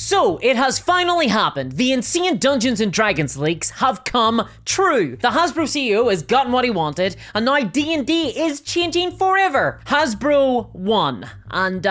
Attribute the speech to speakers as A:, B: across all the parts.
A: So, it has finally happened. The insane Dungeons & Dragons leaks have come true. The Hasbro CEO has gotten what he wanted, and now D&D is changing forever. Hasbro won. And,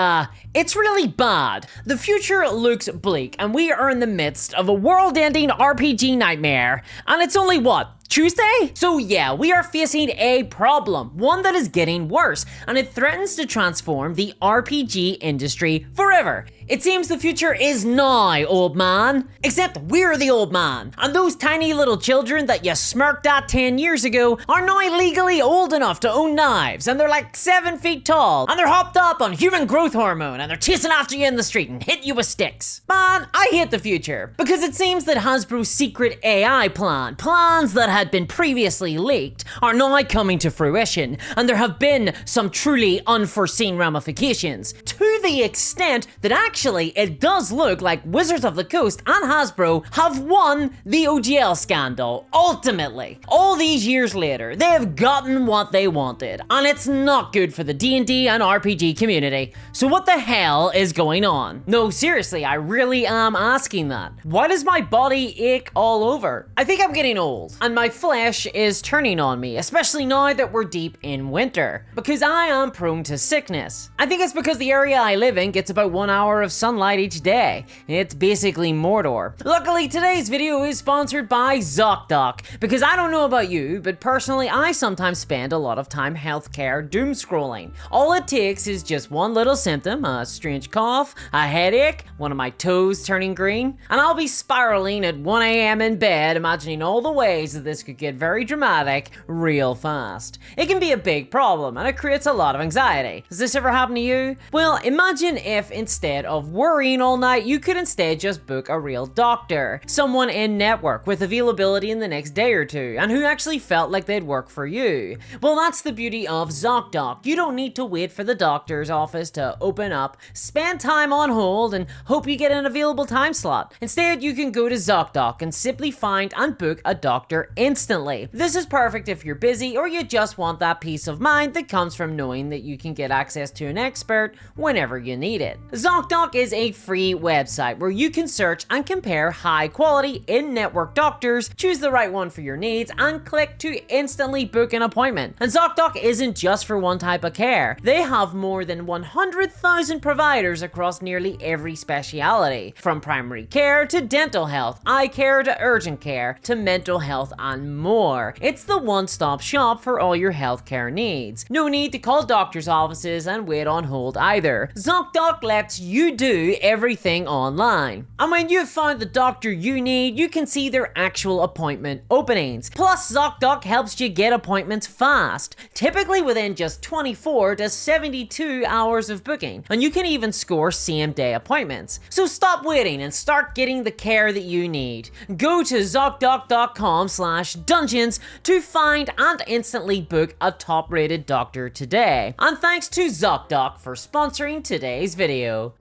A: it's really bad. The future looks bleak, and we are in the midst of a world-ending RPG nightmare. And it's only, what, Tuesday? So yeah, we are facing a problem, one that is getting worse, and it threatens to transform the RPG industry forever. It seems the future is now, old man. Except we're the old man, and those tiny little children that you smirked at 10 years ago are now legally old enough to own knives, and they're like 7 feet tall, and they're hopped up on human growth hormone, and they're chasing after you in the street and hit you with sticks. Man, I hate the future, because it seems that Hasbro's secret AI plans that had been previously leaked, are now coming to fruition, and there have been some truly unforeseen ramifications, to the extent that actually it does look like Wizards of the Coast and Hasbro have won the OGL scandal. Ultimately, all these years later, they have gotten what they wanted, and it's not good for the D&D and RPG community. So what the hell is going on? No, seriously, I really am asking that. Why does my body ache all over? I think I'm getting old, and my flesh is turning on me, especially now that we're deep in winter, because I am prone to sickness. I think it's because the area I live in gets about 1 hour of sunlight each day. It's basically Mordor. Luckily, today's video is sponsored by ZocDoc, because I don't know about you, but personally, I sometimes spend a lot of time healthcare doom scrolling. All it takes is just one little symptom, a strange cough, a headache, one of my toes turning green, and I'll be spiraling at 1 a.m. in bed, imagining all the ways that this could get very dramatic real fast. It can be a big problem, and it creates a lot of anxiety. Has this ever happened to you? Well, imagine if instead of worrying all night, you could instead just book a real doctor. Someone in network with availability in the next day or two, and who actually felt like they'd work for you. Well, that's the beauty of ZocDoc. You don't need to wait for the doctor's office to open up, spend time on hold, and hope you get an available time slot. Instead, you can go to ZocDoc and simply find and book a doctor instantly. This is perfect if you're busy or you just want that peace of mind that comes from knowing that you can get access to an expert whenever you need it. ZocDoc is a free website where you can search and compare high quality in-network doctors, choose the right one for your needs, and click to instantly book an appointment. And ZocDoc isn't just for one type of care. They have more than 100,000 providers across nearly every speciality, from primary care to dental health, eye care to urgent care, to mental health and more. It's the one-stop shop for all your healthcare needs. No need to call doctor's offices and wait on hold either. ZocDoc lets you do everything online. And when you've found the doctor you need, you can see their actual appointment openings. Plus, ZocDoc helps you get appointments fast, typically within just 24 to 72 hours of booking. And you can even score same-day appointments. So stop waiting and start getting the care that you need. Go to ZocDoc.com/dungeons to find and instantly book a top-rated doctor today. And thanks to ZocDoc for sponsoring today's video.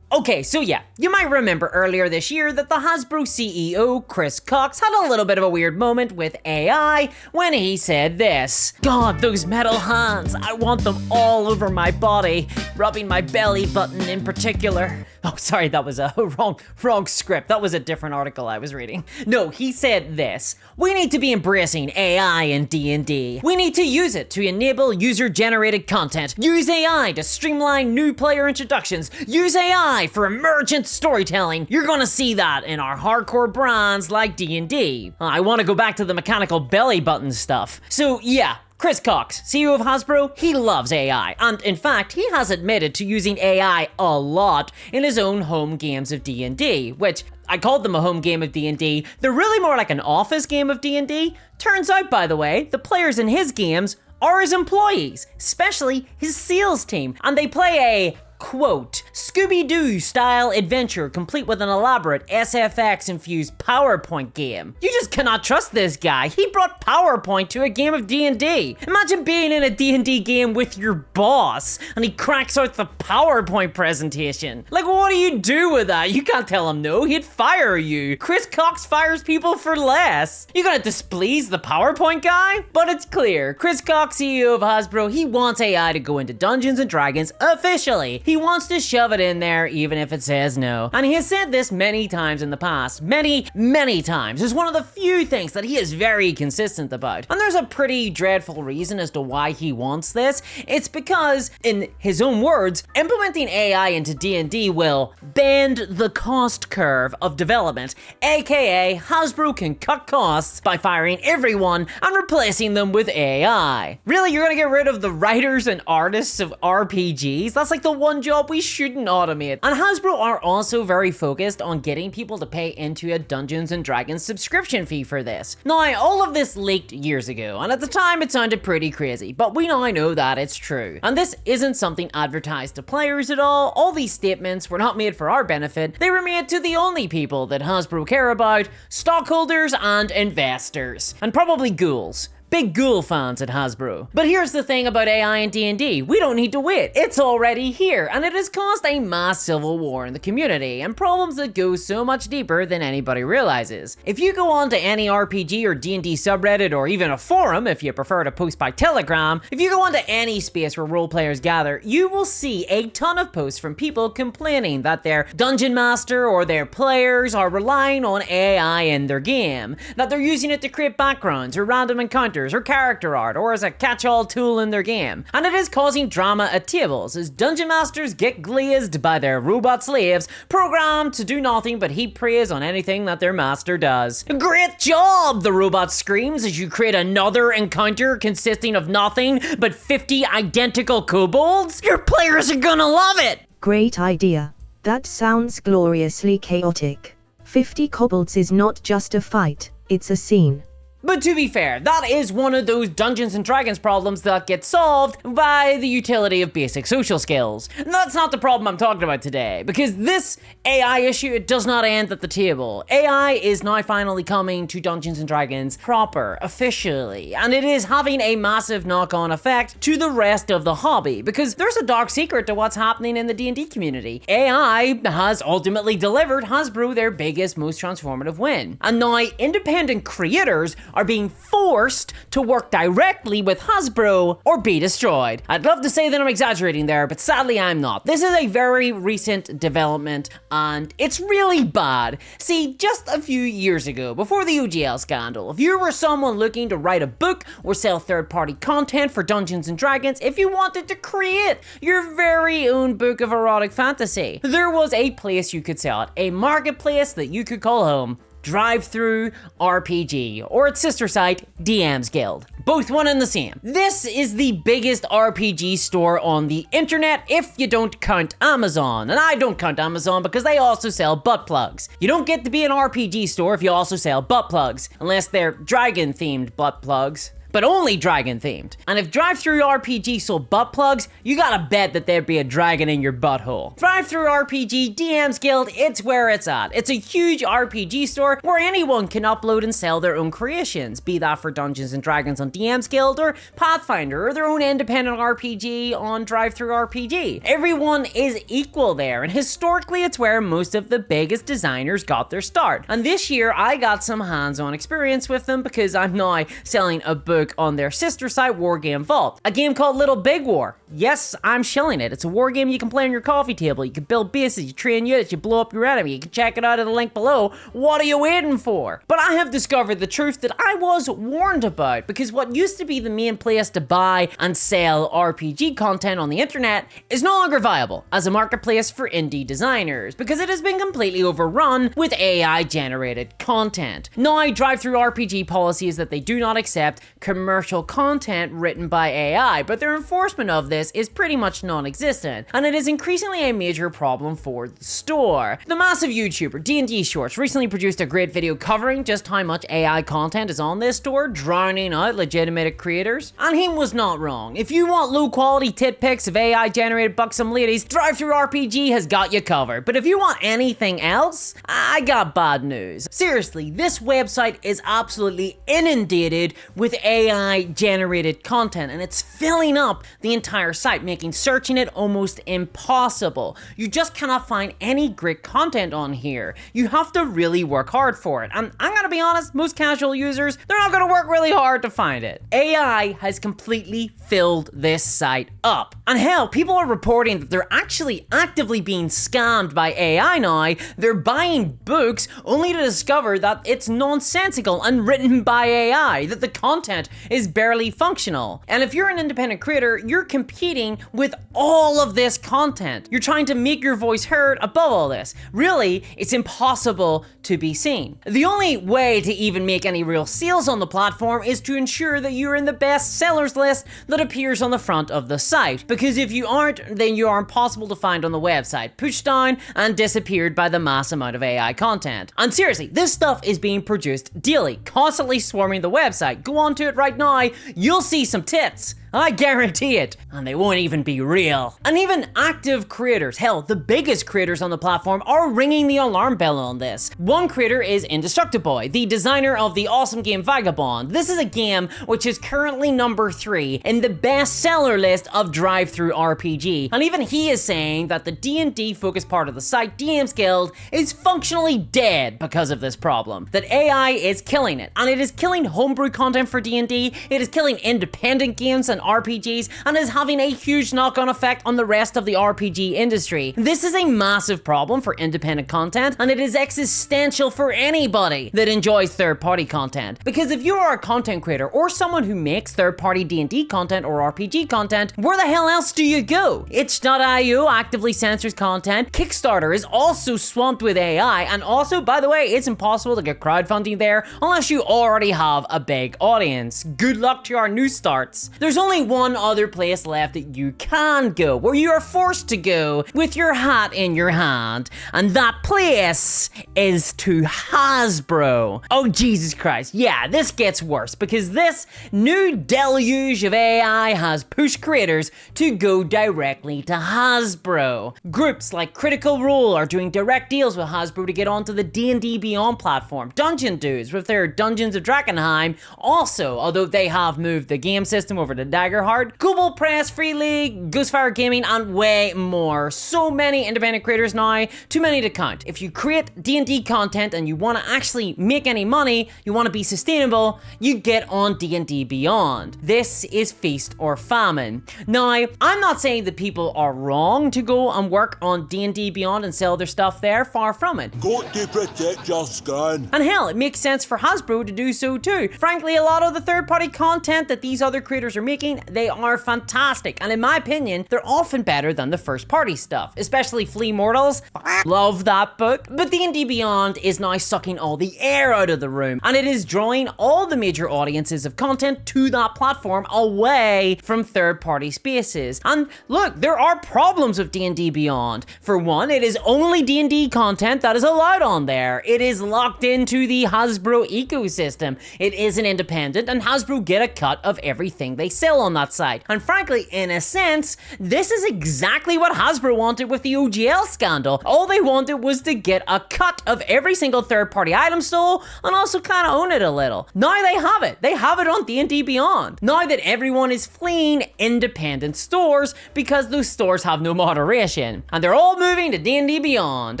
A: Okay, so yeah, you might remember earlier this year that the Hasbro CEO, Chris Cox, had a little bit of a weird moment with AI when he said this: "God, those metal hands, I want them all over my body, rubbing my belly button in particular." Oh, sorry, that was a wrong script. That was a different article I was reading. No, he said this: "We need to be embracing AI in D&D. We need to use it to enable user-generated content. Use AI to streamline new player introductions. Use AI for emergent storytelling. You're gonna see that in our hardcore brands like D&D. I want to go back to the mechanical belly button stuff." So yeah, Chris Cox, CEO of Hasbro, he loves AI, and in fact, he has admitted to using AI a lot in his own home games of D&D, which I called them a home game of D&D. They're really more like an office game of D&D. Turns out, by the way, the players in his games are his employees, especially his sales team, and they play a quote, Scooby-Doo style adventure complete with an elaborate SFX-infused PowerPoint game. You just cannot trust this guy. He brought PowerPoint to a game of D&D. Imagine being in a D&D game with your boss and he cracks out the PowerPoint presentation. Like, what do you do with that? You can't tell him no, he'd fire you. Chris Cox fires people for less. You gonna displease the PowerPoint guy? But it's clear, Chris Cox, CEO of Hasbro, he wants AI to go into Dungeons & Dragons officially. He wants to shove shove it in there even if it says no. And he has said this many times in the past. Many times. It's one of the few things that he is very consistent about. And there's a pretty dreadful reason as to why he wants this. It's because, in his own words, implementing AI into D&D will bend the cost curve of development, aka Hasbro can cut costs by firing everyone and replacing them with AI. Really, you're gonna get rid of the writers and artists of RPGs? That's like the one job we shouldn't automate. And Hasbro are also very focused on getting people to pay into a Dungeons & Dragons subscription fee for this. Now, all of this leaked years ago, and at the time it sounded pretty crazy, but we now know that it's true. And this isn't something advertised to players at all. All these statements were not made for our benefit. They were made to the only people that Hasbro care about: stockholders and investors. And probably ghouls. Big ghoul fans at Hasbro. But here's the thing about AI and D&D. We don't need to wait. It's already here, and it has caused a mass civil war in the community, and problems that go so much deeper than anybody realizes. If you go on to any RPG or D&D subreddit, or even a forum if you prefer to post by Telegram, if you go onto any space where role players gather, you will see a ton of posts from people complaining that their dungeon master or their players are relying on AI in their game, that they're using it to create backgrounds or random encounters or character art, or as a catch-all tool in their game. And it is causing drama at tables as dungeon masters get glazed by their robot slaves programmed to do nothing but heap praise on anything that their master does. Great job, the robot screams as you create another encounter consisting of nothing but 50 identical kobolds. Your players are gonna love it!
B: Great idea. That sounds gloriously chaotic. 50 kobolds is not just a fight, it's a scene.
A: But to be fair, that is one of those Dungeons & Dragons problems that gets solved by the utility of basic social skills. And that's not the problem I'm talking about today, because this AI issue, it does not end at the table. AI is now finally coming to Dungeons & Dragons proper, officially, and it is having a massive knock-on effect to the rest of the hobby, because there's a dark secret to what's happening in the D&D community. AI has ultimately delivered Hasbro their biggest, most transformative win. And now independent creators are being forced to work directly with Hasbro or be destroyed. I'd love to say that I'm exaggerating there, but sadly I'm not. This is a very recent development, and it's really bad. See, just a few years ago, before the OGL scandal, if you were someone looking to write a book or sell third-party content for Dungeons & Dragons, if you wanted to create your very own book of erotic fantasy, there was a place you could sell it, a marketplace that you could call home. Drive-Thru RPG, or its sister site, DM's Guild. Both one and the same. This is the biggest RPG store on the internet if you don't count Amazon. And I don't count Amazon because they also sell butt plugs. You don't get to be an RPG store if you also sell butt plugs, unless they're dragon-themed butt plugs. But only dragon themed. And if Drive-Thru RPG sold butt plugs, you gotta bet that there'd be a dragon in your butthole. Drive-Thru RPG, DM's Guild, it's where it's at. It's a huge RPG store where anyone can upload and sell their own creations, be that for Dungeons & Dragons on DM's Guild, or Pathfinder, or their own independent RPG on Drive-Thru RPG. Everyone is equal there, and historically it's where most of the biggest designers got their start. And this year I got some hands-on experience with them because I'm now selling a book on their sister site, Wargame Vault, a game called Little Big War. Yes, I'm shilling it. It's a war game you can play on your coffee table. You can build bases, you train units, you blow up your enemy. You can check it out at the link below. What are you waiting for? But I have discovered the truth that I was warned about, because what used to be the main place to buy and sell RPG content on the internet is no longer viable as a marketplace for indie designers, because it has been completely overrun with AI generated content. Now, Drive-Thru RPG policy is that they do not accept commercial content written by AI, but their enforcement of this is pretty much non-existent, and it is increasingly a major problem for the store. The massive YouTuber D&D Shorts recently produced a great video covering just how much AI content is on this store, drowning out legitimate creators, and he was not wrong. If you want low quality tit pics of AI generated buxom ladies, Drive-Thru RPG has got you covered. But if you want anything else, I got bad news. Seriously, this website is absolutely inundated with AI AI generated content, and it's filling up the entire site, making searching it almost impossible. You just cannot find any great content on here. You have to really work hard for it. And I'm gonna be honest, most casual users, they're not gonna work really hard to find it. AI has completely filled this site up. And hell, people are reporting that they're actually actively being scammed by AI now. They're buying books only to discover that it's nonsensical and written by AI, that the content is barely functional. And if you're an independent creator, you're competing with all of this content. You're trying to make your voice heard above all this. Really, it's impossible to be seen. The only way to even make any real sales on the platform is to ensure that you're in the best sellers list that appears on the front of the site. Because if you aren't, then you are impossible to find on the website, pushed down and disappeared by the mass amount of AI content. And seriously, this stuff is being produced daily, constantly swarming the website. Go onto it right now, you'll see some tits. I guarantee it. And they won't even be real. And even active creators, hell, the biggest creators on the platform are ringing the alarm bell on this. One creator is Indestructible, the designer of the awesome game Vagabond. This is a game which is currently number 3 in the bestseller list of drive-thru RPG. And even he is saying that the D&D focused part of the site, DM's Guild, is functionally dead because of this problem. That AI is killing it. And it is killing homebrew content for D&D, it is killing independent games and RPGs, and is having a huge knock-on effect on the rest of the RPG industry. This is a massive problem for independent content, and it is existential for anybody that enjoys third-party content. Because if you are a content creator or someone who makes third-party D&D content or RPG content, where the hell else do you go? Itch.io actively censors content. Kickstarter is also swamped with AI, and also, by the way, it's impossible to get crowdfunding there unless you already have a big audience. Good luck to our new starts. There's only one other place left that you can go, where you are forced to go with your hat in your hand, and that place is to Hasbro. Oh Jesus Christ, yeah, this gets worse, because this new deluge of AI has pushed creators to go directly to Hasbro. Groups like Critical Role are doing direct deals with Hasbro to get onto the D&D Beyond platform. Dungeon Dudes with their Dungeons of Drakkenheim also, although they have moved the game system over to Daggerheart, Global Press, Free League, Ghostfire Gaming, and way more. So many independent creators now, too many to count. If you create D&D content and you want to actually make any money, you want to be sustainable, you get on D&D Beyond. This is feast or famine. Now, I'm not saying that people are wrong to go and work on D&D Beyond and sell their stuff there, far from it.
C: Got to protect your skin.
A: And hell, it makes sense for Hasbro to do so too. Frankly, a lot of the third-party content that these other creators are making, they are fantastic, and in my opinion, they're often better than the first-party stuff, especially Flea Mortals. Love that book. But D&D Beyond is now sucking all the air out of the room, and it is drawing all the major audiences of content to that platform away from third-party spaces. And look, there are problems with D&D Beyond. For one, it is only D&D content that is allowed on there. It is locked into the Hasbro ecosystem. It isn't independent, and Hasbro get a cut of everything they sell on that site. And frankly, in a sense, this is exactly what Hasbro wanted with the OGL scandal. All they wanted was to get a cut of every single third-party item sold and also kind of own it a little. Now they have it. They have it on D&D Beyond. Now that everyone is fleeing independent stores because those stores have no moderation. And they're all moving to D&D Beyond,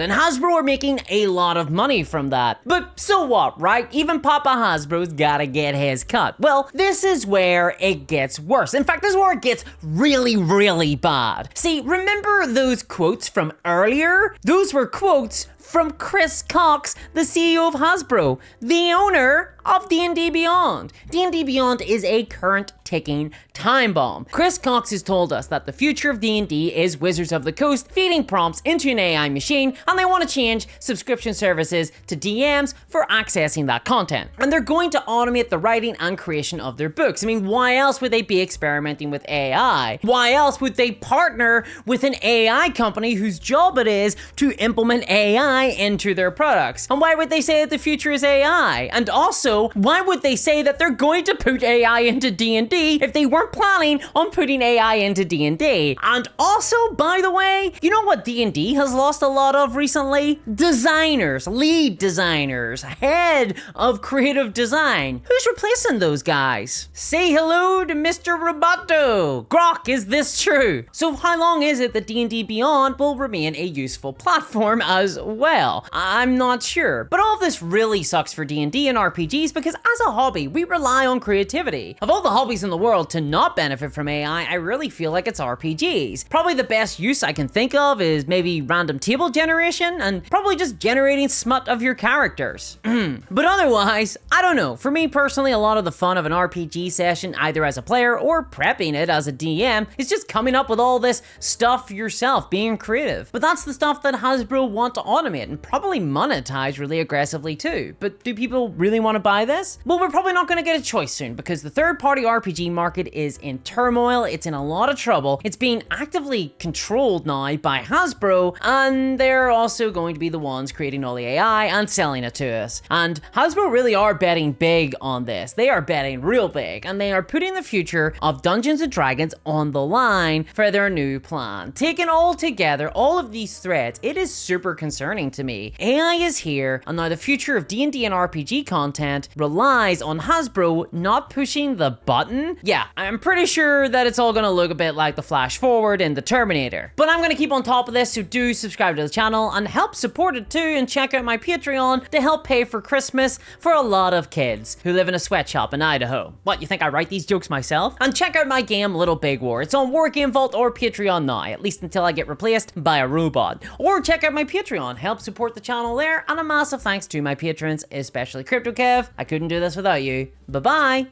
A: and Hasbro are making a lot of money from that. But so what, right? Even Papa Hasbro's gotta get his cut. Well, this is where it gets worse. In fact, this is where it gets really, really bad. See, remember those quotes from earlier? Those were quotes from Chris Cox, the CEO of Hasbro, the owner of D&D Beyond. D&D Beyond is a current ticking time bomb. Chris Cox has told us that the future of D&D is Wizards of the Coast feeding prompts into an AI machine, and they want to change subscription services to DMs for accessing that content. And they're going to automate the writing and creation of their books. I mean, why else would they be experimenting with AI? Why else would they partner with an AI company whose job it is to implement AI into their products? And why would they say that the future is AI? And also, why would they say that they're going to put AI into D&D D&D if they weren't planning on putting AI into D&D. And also, by the way, you know what D&D has lost a lot of recently? Designers, lead designers, head of creative design. Who's replacing those guys? Say hello to Mr. Roboto. Grok, is this true? So how long is it that D&D Beyond will remain a useful platform as well? I'm not sure. But all of this really sucks for D&D and RPGs because as a hobby, we rely on creativity. Of all the hobbies in the world to not benefit from AI, I really feel like it's RPGs. Probably the best use I can think of is maybe random table generation and probably just generating smut of your characters. But otherwise, I don't know. For me personally, a lot of the fun of an RPG session, either as a player or prepping it as a DM, is just coming up with all this stuff yourself, being creative. But that's the stuff that Hasbro want to automate and probably monetize really aggressively too. But do people really want to buy this? Well, we're probably not going to get a choice soon because the third-party RPG market is in turmoil, it's in a lot of trouble, it's being actively controlled now by Hasbro, and they're also going to be the ones creating all the AI and selling it to us. And Hasbro really are betting big on this. They are betting real big, and they are putting the future of Dungeons & Dragons on the line for their new plan. Taken all together, all of these threads, it is super concerning to me. AI is here, and now the future of D&D and RPG content relies on Hasbro not pushing the button. Yeah, I'm pretty sure that it's all gonna look a bit like the Flash Forward in the Terminator. But I'm gonna keep on top of this, so do subscribe to the channel and help support it too, and check out my Patreon to help pay for Christmas for a lot of kids who live in a sweatshop in Idaho. What, you think I write these jokes myself? And check out my game Little Big War. It's on War Game Vault or Patreon now, at least until I get replaced by a robot. Or check out my Patreon, help support the channel there, and a massive thanks to my patrons, especially CryptoKev. I couldn't do this without you. Bye-bye.